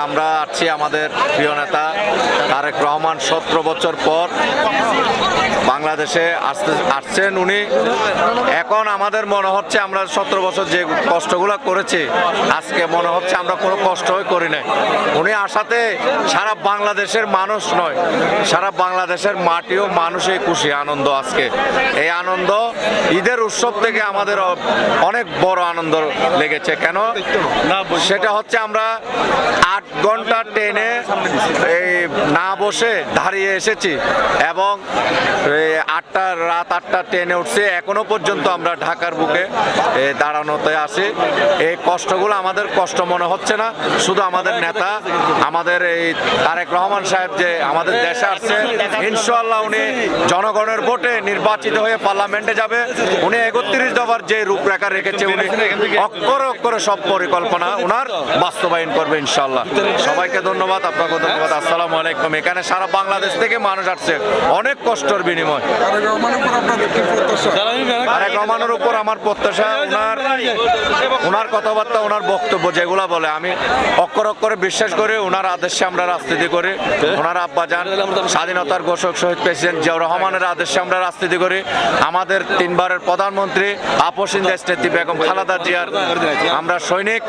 আমরা আছি আমাদের প্রিয় নেতা তারেক রহমান 17 বছর পর বাংলাদেশে আসছেন উনি। এখন আমাদের মনে হচ্ছে আমরা 17 বছর যে কষ্টগুলো করেছি আজকে মনে হচ্ছে আমরা কোনো কষ্টই করি নাই। উনি আসাতে সারা বাংলাদেশের মানুষ নয়, সারা বাংলাদেশের মাটিও মানুষই খুশি, আনন্দ। আজকে এই আনন্দ ঈদের উৎসব থেকে আমাদের অনেক বড় আনন্দ লেগেছে। কেন? সেটা হচ্ছে আমরা 8 ঘন্টা ট্রেনে না বসে দাঁড়িয়ে এসেছি এবং রাত 8টা ট্রেনে উঠছি, এখনো পর্যন্ত আমরা ঢাকার বুকে দাঁড়ানোতে আছি। এই কষ্টগুলো আমাদের কষ্ট মনে হচ্ছে না, শুধু আমাদের নেতা আমাদের এই তারেক রহমান সাহেব যে আমাদের দেশে আসছে, ইনশাআল্লাহ উনি জনগণের ভোটে নির্বাচিত হয়ে পার্লামেন্টে যাবে। উনি 31 দফার যে রূপরেখা রেখেছে উনি অক্ষরে অক্ষরে সব পরিকল্পনা উনার বাস্তবায়ন করবে ইনশাআল্লাহ। সবাইকে ধন্যবাদ, আপনাকে ধন্যবাদ। আসসালামু আলাইকুম। এখানে সারা বাংলাদেশ থেকে মানুষ আসছে অনেক কষ্টের বিনিময়। তারেক রহমানের উপর আমার প্রত্যাশা, ওনার কথাবার্তা, ওনার বক্তব্য যেগুলা বলে আমি অক্ষর অক্ষরে বিশ্বাস করি। ওনার আদেশে আমরা রাজনীতি করি। ওনার আব্বাজান স্বাধীনতার ঘোষক শহীদ প্রেসিডেন্ট জিয়াউর রহমানের আদেশে আমরা রাজনীতি করি। আমাদের 3 বারের প্রধানমন্ত্রী আপসীন দেশনেত্রী বেগম খালেদা জিয়ার আমরা সৈনিক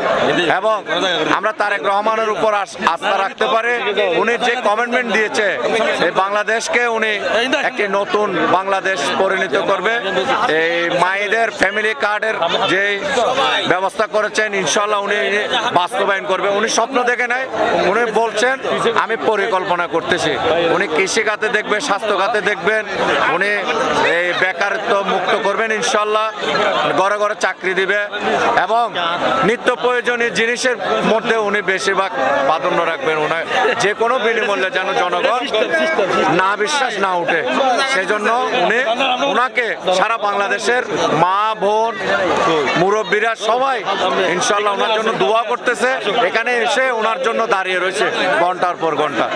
এবং আমরা তারেক রহমানের উপর আস্থা রাখতে পারি। উনি যে কমিটমেন্ট দিয়েছে এই বাংলাদেশকে উনি একটি নতুন বাংলাদেশ পরিণত করবে। এই মায়েদের ফ্যামিলি কার্ডের যে ব্যবস্থা করেছেন ইনশাআল্লাহ উনি বাস্তবায়ন করবে। উনি স্বপ্ন দেখে নাই, উনি বলছেন আমি পরিকল্পনা করতেছি। উনি কৃষি খাতে দেখবেন, স্বাস্থ্য খাতে দেখবেন, উনি এই বেকারত্ব মুক্ত করবেন ইনশাআল্লাহ, ঘরে ঘরে চাকরি দিবে এবং নিত্য প্রয়োজনীয় জিনিসের মধ্যে উনি বেশিরভাগ প্রাধান্য রাখবেন। উনি যে কোনো বিনিমূল্যে যেন জনগণ না বিশ্বাস না উঠে, সেজন্য উনাকে সারা বাংলাদেশের মা বোন মুরব্বীরা সবাই ইনশাআল্লাহ ওনার জন্য দোয়া করতেছে। এখানে এসে ওনার জন্য দাঁড়িয়ে রয়েছে ঘন্টার পর ঘন্টা।